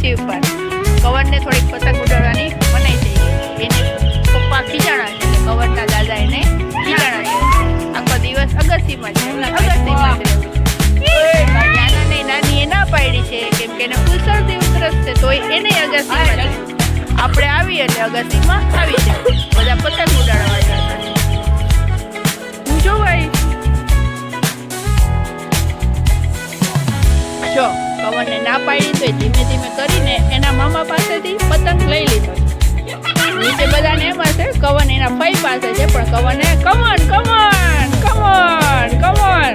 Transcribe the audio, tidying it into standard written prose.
YouTube પર કવરને થોડીક પતંગ ઉડાડવાની મનાઈ છે. એને પપ્પા ખીજાણા છે, કવરના દાદા એને ખીજાણા છે. આખો દિવસ અગસ્તીમાં છે, અગસ્તીમાં જ રહેવું છે. નાના નાની એ ના પાડી છે કેમ કે એને ફૂલ શરદી ઉધરસ છે, તોય એને અગસ્તીમાં છે. આપણે આવી એટલે અગસ્તીમાં આવી જાય, બધા પતંગ ઉડાડવા જતા. હું જો ભાઈ જો કવરને ના પાડી તો ધીમે ધીમે કરીને એના મામા પાસેથી પતંગ લઈ લીધો. નીચે બધાને એમ હશે કવન એના ફઈ પાસે છે, પણ કવને કમોન કમોન કમોન કમોન